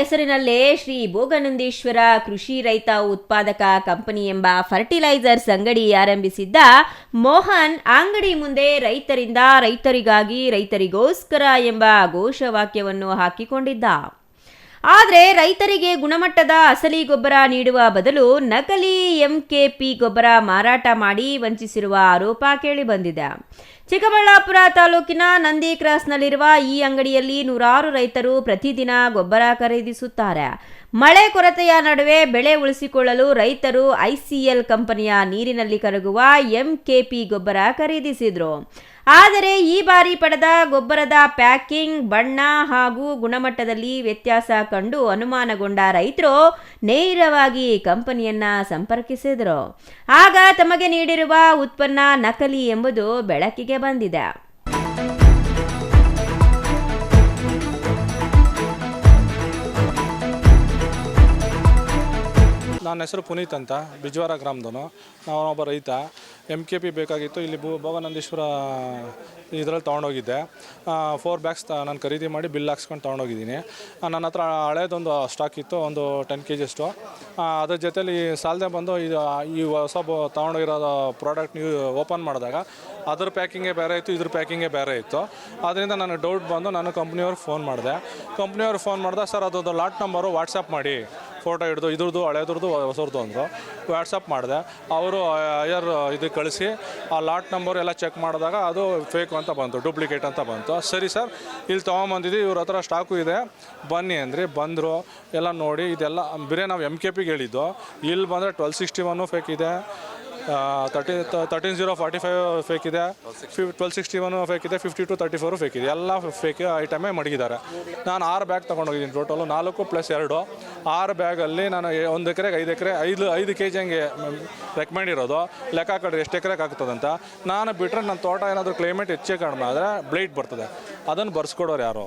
ಹೆಸರಿನಲ್ಲೇ ಶ್ರೀ ಭೋಗನಂದೀಶ್ವರ ಕೃಷಿ ರೈತ ಉತ್ಪಾದಕ ಕಂಪನಿ ಎಂಬ ಫರ್ಟಿಲೈಸರ್ಸ್ ಅಂಗಡಿ ಆರಂಭಿಸಿದ್ದ ಮೋಹನ್ ಅಂಗಡಿ ಮುಂದೆ ರೈತರಿಂದ ರೈತರಿಗಾಗಿ ರೈತರಿಗೋಸ್ಕರ ಎಂಬ ಘೋಷವಾಕ್ಯವನ್ನು ಹಾಕಿಕೊಂಡಿದ್ದ. ಆದರೆ ರೈತರಿಗೆ ಗುಣಮಟ್ಟದ ಅಸಲಿ ಗೊಬ್ಬರ ನೀಡುವ ಬದಲು ನಕಲಿ ಎಂಕೆಪಿ ಗೊಬ್ಬರ ಮಾರಾಟ ಮಾಡಿ ವಂಚಿಸಿರುವ ಆರೋಪ ಕೇಳಿಬಂದಿದೆ. ಚಿಕ್ಕಬಳ್ಳಾಪುರ ತಾಲೂಕಿನ ನಂದಿ ಕ್ರಾಸ್ನಲ್ಲಿರುವ ಈ ಅಂಗಡಿಯಲ್ಲಿ ನೂರಾರು ರೈತರು ಪ್ರತಿದಿನ ಗೊಬ್ಬರ ಖರೀದಿಸುತ್ತಾರೆ. ಮಳೆ ಕೊರತೆಯ ನಡುವೆ ಬೆಳೆ ಉಳಿಸಿಕೊಳ್ಳಲು ರೈತರು ಐಸಿಎಲ್ ಕಂಪನಿಯ ನೀರಿನಲ್ಲಿ ಕರಗುವ ಎಂಕೆಪಿ ಗೊಬ್ಬರ ಖರೀದಿಸಿದ್ರು. ಆದರೆ ಈ ಬಾರಿ ಪಡೆದ ಗೊಬ್ಬರದ ಪ್ಯಾಕಿಂಗ್, ಬಣ್ಣ ಹಾಗೂ ಗುಣಮಟ್ಟದಲ್ಲಿ ವ್ಯತ್ಯಾಸ ಕಂಡು ಅನುಮಾನಗೊಂಡ ರೈತರು ನೇರವಾಗಿ ಕಂಪನಿಯನ್ನ ಸಂಪರ್ಕಿಸಿದರು. ಆಗ ತಮಗೆ ನೀಡಿರುವ ಉತ್ಪನ್ನ ನಕಲಿ ಎಂಬುದು ಬೆಳಕಿಗೆ ಬಂದಿದೆ. ನನ್ನ ಹೆಸರು ಪುನೀತ್ ಅಂತ, ಬಿಜ್ವಾರ ಗ್ರಾಮದವನು. ನಾನೊಬ್ಬ ರೈತ. MKP ಬೇಕಾಗಿತ್ತು. ಇಲ್ಲಿ ಭೋಗನಂದೀಶ್ವರ ಇದರಲ್ಲಿ ತೊಗೊಂಡೋಗಿದ್ದೆ. 4 ಬ್ಯಾಗ್ಸ್ ನಾನು ಖರೀದಿ ಮಾಡಿ ಬಿಲ್ ಹಾಕ್ಸ್ಕೊಂಡು ತೊಗೊಂಡೋಗಿದ್ದೀನಿ. ನನ್ನ ಹತ್ರ ಹಳೇದೊಂದು ಸ್ಟಾಕ್ ಇತ್ತು, ಒಂದು 10 kg ಅಷ್ಟು. ಅದ್ರ ಜೊತೆಲಿ ಸಾಲದೆ ಬಂದು ಈ ಹೊಸ ತೊಗೊಂಡೋಗಿರೋ ಪ್ರಾಡಕ್ಟ್ ನೀವು ಓಪನ್ ಮಾಡಿದಾಗ ಅದ್ರ ಪ್ಯಾಕಿಂಗೇ ಬೇರೆ ಇತ್ತು, ಇದ್ರ ಪ್ಯಾಕಿಂಗೇ ಬೇರೆ ಇತ್ತು. ಆದ್ದರಿಂದ ನನಗೆ ಡೌಟ್ ಬಂದು ನಾನು ಕಂಪ್ನಿಯವ್ರಿಗೆ ಫೋನ್ ಮಾಡಿದೆ. ಸರ್ ಅದೊಂದು ಲಾಟ್ ನಂಬರು ವಾಟ್ಸಪ್ ಮಾಡಿ, ಫೋಟೋ ಹಿಡಿದು ಇದ್ರದ್ದು ಹಳೇದ್ರದ್ದು ಹೊಸರದ್ದು ಅಂದರು. ವಾಟ್ಸಪ್ ಮಾಡಿದೆ. ಅವರು ಹೈಯರ್ ಇದು ಕಳಿಸಿ ಆ ಲಾಟ್ ನಂಬರ್ ಎಲ್ಲ ಚೆಕ್ ಮಾಡಿದಾಗ ಅದು ಫೇಕ್ ಅಂತ ಬಂತು, ಡೂಪ್ಲಿಕೇಟ್ ಅಂತ ಬಂತು. ಸರಿ ಸರ್, ಇಲ್ಲಿ ತೊಗೊಂಬಂದಿದ್ದೀವಿ, ಇವ್ರ ಹತ್ರ ಸ್ಟಾಕು ಇದೆ, ಬನ್ನಿ ಅಂದ್ರಿ. ಬಂದರು, ಎಲ್ಲ ನೋಡಿ ಇದೆಲ್ಲ ಬೇರೆ ನಾವು MKPಗೆ ಹೇಳಿದ್ದು. ಇಲ್ಲಿ ಬಂದರೆ 1261 ಫೇಕ್ ಇದೆ, 13045 ಫೇಕ್ ಇದೆ, 1261 ಫೇಕ್ ಇದೆ, 5234 ಫೇಕ್ ಇದೆ. ಎಲ್ಲ ಫೇಕ್ ಐಟಮೇ ಮಡಗಿದ್ದಾರೆ. ನಾನು 6 ಬ್ಯಾಗ್ ತೊಗೊಂಡೋಗಿದ್ದೀನಿ. ಟೋಟಲು 4 + 2 6 ಬ್ಯಾಗಲ್ಲಿ ನಾನು 1 ಎಕರೆಗೆ 5 kg ಹಂಗೆ ರೆಕಮೆಂಡ್ ಇರೋದು. ಲೆಕ್ಕ ಹಾಕಿದ್ರೆ ಎಷ್ಟು ಎಕರೆಗೆ ಆಗ್ತದಂತ. ನಾನು ಬಿಟ್ಟರೆ ನನ್ನ ತೋಟ ಏನಾದರೂ ಕ್ಲೈಮೇಟ್ ಹೆಚ್ಚೇ ಕಡಿಮೆ ಆದರೆ ಬ್ಲೈಟ್ ಬರ್ತದೆ, ಅದನ್ನು ಬರ್ಸ್ಕೊಡೋರು ಯಾರು.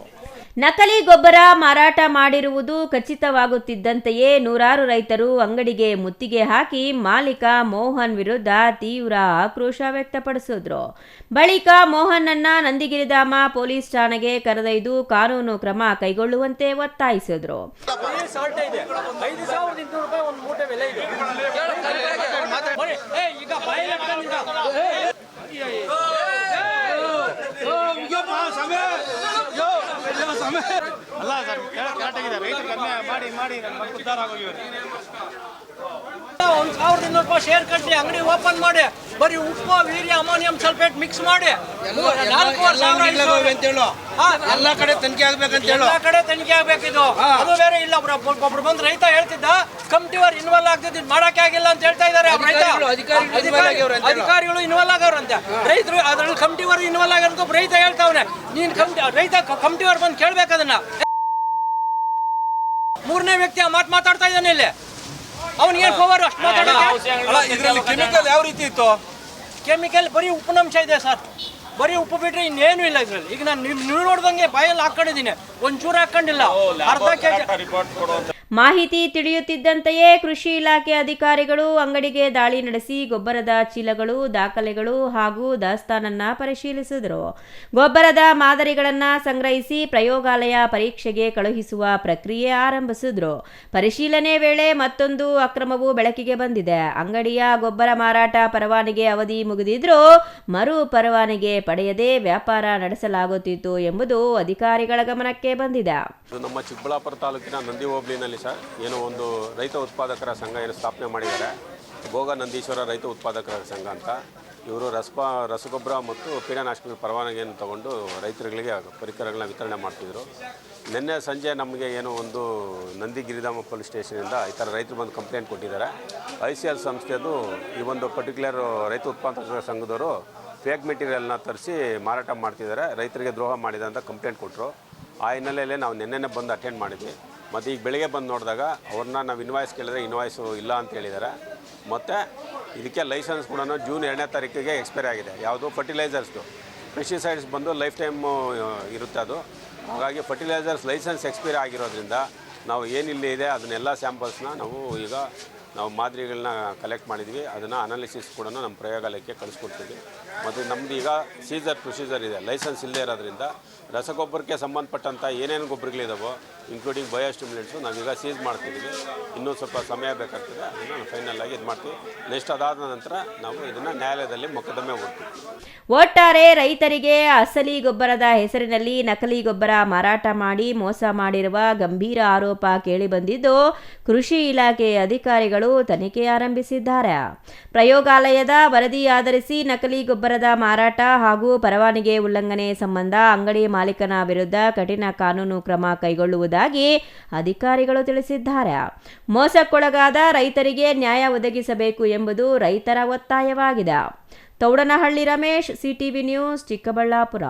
ನಕಲಿ ಗೊಬ್ಬರ ಮಾರಾಟ ಮಾಡಿರುವುದು ಖಚಿತವಾಗುತ್ತಿದ್ದಂತೆಯೇ ನೂರಾರು ರೈತರು ಅಂಗಡಿಗೆ ಮುತ್ತಿಗೆ ಹಾಕಿ ಮಾಲೀಕ ಮೋಹನ್ ವಿರುದ್ಧ ತೀವ್ರ ಆಕ್ರೋಶ ವ್ಯಕ್ತಪಡಿಸಿದ್ರು. ಬಳಿಕ ಮೋಹನ್ನನ್ನ ನಂದಿಗಿರಿಧಾಮ ಪೊಲೀಸ್ ಠಾಣೆಗೆ ಕರೆದೊಯ್ದು ಕಾನೂನು ಕ್ರಮ ಕೈಗೊಳ್ಳುವಂತೆ ಒತ್ತಾಯಿಸಿದ್ರು. ಅಲ್ಲ ಸರ್, ಕರೆಕ್ಟಾಗಿದೆ. ರೈತರು ಕಡಿಮೆ ಮಾಡಿ ಉದ್ಧಾರ ಆಗೋಗಿವೆ. 1200 ರೂಪಾಯಿ ಶೇರ್ ಕಟ್ಟಿ ಅಂಗಡಿ ಓಪನ್ ಮಾಡಿ ಬರೀ ಉಪ್ಪು, ವೀರ್ಯ, ಅಮೋನಿಯಂ ಸಲ್ಫೇಟ್ ಮಿಕ್ಸ್ ಮಾಡಿ 4,500 ಎಲ್ಲ ಕಡೆ ತನಿಖೆ ಆಗ್ಬೇಕಂತ ಹೇಳಿ, ಎಲ್ಲ ಕಡೆ ತನಿಖೆ ಆಗ್ಬೇಕಿದು. ಅದು ಬೇರೆ ಇಲ್ಲ. ಒಬ್ರು ಬಂದು ರೈತ ಹೇಳ್ತಿದ್ದ, ಕಮಿಟಿಯವರು ಇನ್ವಾಲ್ವ್ ಆಗ್ತಿದ್ದು ಮಾಡಕ್ಕೆ ಆಗಿಲ್ಲ ಅಂತ ಹೇಳ್ತಾ ಇದ್ದಾರೆ. ಅಧಿಕಾರಿಗಳು ಇನ್ವಾಲ್ವ್ ಆಗವ್ರಂತೆ. ರೈತರು ಅದ್ರಲ್ಲಿ ಕಮಿಟಿಯವರು ಇನ್ವಾಲ್ವ್ ಆಗಿರೋದು ರೈತ ಹೇಳ್ತಾವನೆ. ನೀನ್ ರೈತ ಕಮಿಟಿಯವರು ಬಂದು ಕೇಳ್ಬೇಕು ಅದನ್ನ. 3ನೇ ವ್ಯಕ್ತಿ ಮಾತಾಡ್ತಾ ಇದ್ದಾನೆ ಇಲ್ಲಿ. ಅವನಿಗೆ ಪವರ್ ಅಷ್ಟು ಮಾತಾಡೋದು. ಕೆಮಿಕಲ್ ಯಾವ ರೀತಿ ಇತ್ತು? ಕೆಮಿಕಲ್ ಬರೀ ಉಪ್ಪಿನಂಶ ಇದೆ ಸರ್. ಬರೀ ಉಪ್ಪು ಬಿಟ್ರೆ ಇನ್ನೇನು ಇಲ್ಲ ಇದ್ರಲ್ಲಿ. ಈಗ ನಾನು ನೀವು ನೋಡ್ದಂಗೆ ಬಾಯಲ್ಲಿ ಹಾಕೊಂಡಿದ್ದೀನಿ, ಒಂಚೂರು ಹಾಕೊಂಡಿಲ್ಲ. ಅರ್ಧ kg. ಮಾಹಿತಿ ತಿಳಿಯುತ್ತಿದ್ದಂತೆಯೇ ಕೃಷಿ ಇಲಾಖೆ ಅಧಿಕಾರಿಗಳು ಅಂಗಡಿಗೆ ದಾಳಿ ನಡೆಸಿ ಗೊಬ್ಬರದ ಚೀಲಗಳು, ದಾಖಲೆಗಳು ಹಾಗೂ ದಾಸ್ತಾನನ್ನ ಪರಿಶೀಲಿಸಿದರು. ಗೊಬ್ಬರದ ಮಾದರಿಗಳನ್ನು ಸಂಗ್ರಹಿಸಿ ಪ್ರಯೋಗಾಲಯ ಪರೀಕ್ಷೆಗೆ ಕಳುಹಿಸುವ ಪ್ರಕ್ರಿಯೆ ಆರಂಭಿಸಿದ್ರು. ಪರಿಶೀಲನೆ ವೇಳೆ ಮತ್ತೊಂದು ಅಕ್ರಮವು ಬೆಳಕಿಗೆ ಬಂದಿದೆ. ಅಂಗಡಿಯ ಗೊಬ್ಬರ ಮಾರಾಟ ಪರವಾನಗಿ ಅವಧಿ ಮುಗಿದಿದ್ರೂ ಮರು ಪರವಾನಗಿ ಪಡೆಯದೆ ವ್ಯಾಪಾರ ನಡೆಸಲಾಗುತ್ತಿತ್ತು ಎಂಬುದು ಅಧಿಕಾರಿಗಳ ಗಮನಕ್ಕೆ ಬಂದಿದೆ. ನಮ್ಮ ಚಿಕ್ಕಬಳ್ಳಾಪುರ ತಾಲೂಕಿನ ನಂದಿ ಹೋಬಳಿನಲ್ಲಿ ಸರ್ ಏನೋ ಒಂದು ರೈತ ಉತ್ಪಾದಕರ ಸಂಘ ಏನು ಸ್ಥಾಪನೆ ಮಾಡಿದ್ದಾರೆ, ಭೋಗನಂದೀಶ್ವರ ರೈತ ಉತ್ಪಾದಕರ ಸಂಘ ಅಂತ. ಇವರು ರಸಗೊಬ್ಬರ ಮತ್ತು ಕೀಟನಾಶಕಗಳ ಪರವಾನಗಿಯನ್ನು ತಗೊಂಡು ರೈತರುಗಳಿಗೆ ಪರಿಕರಗಳನ್ನ ವಿತರಣೆ ಮಾಡ್ತಿದ್ರು. ನಿನ್ನೆ ಸಂಜೆ ನಮಗೆ ಏನೋ ಒಂದು ನಂದಿಗಿರಿಧಾಮ ಪೊಲೀಸ್ ಸ್ಟೇಷನಿಂದ ಈ ಥರ ರೈತರು ಬಂದು ಕಂಪ್ಲೇಂಟ್ ಕೊಟ್ಟಿದ್ದಾರೆ. ICL ಸಂಸ್ಥೆದು ಈ ಒಂದು ಪರ್ಟಿಕ್ಯುಲರ್ ರೈತ ಉತ್ಪಾದಕರ ಸಂಘದವರು ಫೇಕ್ ಮೆಟೀರಿಯಲ್ನ ತರಿಸಿ ಮಾರಾಟ ಮಾಡ್ತಿದ್ದಾರೆ, ರೈತರಿಗೆ ದ್ರೋಹ ಮಾಡಿದೆ ಅಂತ ಕಂಪ್ಲೇಂಟ್ ಕೊಟ್ಟರು. ಆ ಹಿನ್ನೆಲೆಯಲ್ಲಿ ನಾವು ನಿನ್ನೆ ಬಂದು ಅಟೆಂಡ್ ಮಾಡಿದ್ವಿ. ಮತ್ತು ಈಗ ಬೆಳಗ್ಗೆ ಬಂದು ನೋಡಿದಾಗ ಅವ್ರನ್ನ ನಾವು ಇನ್ವಾಯ್ಸ್ ಕೇಳಿದ್ರೆ ಇನ್ವಾಯ್ಸು ಇಲ್ಲ ಅಂತ ಹೇಳಿದ್ದಾರೆ. ಮತ್ತು ಇದಕ್ಕೆ ಲೈಸೆನ್ಸ್ ಕೂಡ ಜೂನ್ 2ನೇ ತಾರೀಕಿಗೆ ಎಕ್ಸ್ಪೈರಿ ಆಗಿದೆ. ಯಾವುದು ಫರ್ಟಿಲೈಸರ್ಸ್ದು ಪೆಸ್ಟಿಸೈಡ್ಸ್ ಬಂದು ಲೈಫ್ ಟೈಮ್ ಇರುತ್ತೆ ಅದು. ಹಾಗಾಗಿ ಫರ್ಟಿಲೈಸರ್ಸ್ ಲೈಸೆನ್ಸ್ ಎಕ್ಸ್ಪೈರಿ ಆಗಿರೋದ್ರಿಂದ ನಾವು ಏನಿಲ್ಲಿ ಇದೆ ಅದನ್ನೆಲ್ಲ ಸ್ಯಾಂಪಲ್ಸ್ನ ನಾವು ಮಾದರಿಗಳನ್ನ ಕಲೆಕ್ಟ್ ಮಾಡಿದ್ವಿ. ಅದನ್ನು ಅನಾಲಿಸಿಸ್ ಕೂಡ ನಮ್ಮ ಪ್ರಯೋಗಾಲಯಕ್ಕೆ ಕಳಿಸ್ಕೊಡ್ತೀವಿ. ಮತ್ತು ನಮ್ಮದು ಈಗ ಸೀಸರ್ ಪ್ರೊಸೀಜರ್ ಇದೆ. ಲೈಸೆನ್ಸ್ ಇಲ್ಲದೇ ಇರೋದ್ರಿಂದ ರಸಗೊಬ್ಬರಕ್ಕೆ ಸಂಬಂಧಪಟ್ಟಂಥ ಏನೇನು ಗೊಬ್ಬರಗಳಿದಾವೋ ಇನ್ಕ್ಲೂಡಿಂಗ್ ಬಯೋಸ್ಟಿಮ್ಯುಲೆಂಟ್ಸು ನಾವೀಗ ಸೀಸ್ ಮಾಡ್ತಿದ್ದೀವಿ. ಇನ್ನೂ ಸ್ವಲ್ಪ ಸಮಯ ಬೇಕಾಗ್ತದೆ, ಅದನ್ನು ಫೈನಲ್ ಆಗಿ ಇದು ಮಾಡ್ತೀವಿ. ನೆಕ್ಸ್ಟ್ ಅದಾದ ನಂತರ ನಾವು ಇದನ್ನು ನ್ಯಾಯಾಲಯದಲ್ಲಿ ಮೊಕದ್ದಮೆ ಹೂಡ್ತೀವಿ. ಒಟ್ಟಾರೆ ರೈತರಿಗೆ ಅಸಲಿ ಗೊಬ್ಬರದ ಹೆಸರಿನಲ್ಲಿ ನಕಲಿ ಗೊಬ್ಬರ ಮಾರಾಟ ಮಾಡಿ ಮೋಸ ಮಾಡಿರುವ ಗಂಭೀರ ಆರೋಪ ಕೇಳಿಬಂದಿದ್ದು, ಕೃಷಿ ಇಲಾಖೆ ಅಧಿಕಾರಿಗಳು ತನಿಖೆ ಆರಂಭಿಸಿದ್ದಾರೆ. ಪ್ರಯೋಗಾಲಯದ ವರದಿ ಆಧರಿಸಿ ನಕಲಿ ಗೊಬ್ಬರದ ಮಾರಾಟ ಹಾಗೂ ಪರವಾನಗಿ ಉಲ್ಲಂಘನೆ ಸಂಬಂಧ ಅಂಗಡಿ ಮಾಲೀಕನ ವಿರುದ್ಧ ಕಠಿಣ ಕಾನೂನು ಕ್ರಮ ಕೈಗೊಳ್ಳುವುದಾಗಿ ಅಧಿಕಾರಿಗಳು ತಿಳಿಸಿದ್ದಾರೆ. ಮೋಸಕ್ಕೊಳಗಾದ ರೈತರಿಗೆ ನ್ಯಾಯ ಒದಗಿಸಬೇಕು ಎಂಬುದು ರೈತರ ಒತ್ತಾಯವಾಗಿದೆ. Thoudanahalli Ramesh, CTV news, Chikkaballapur.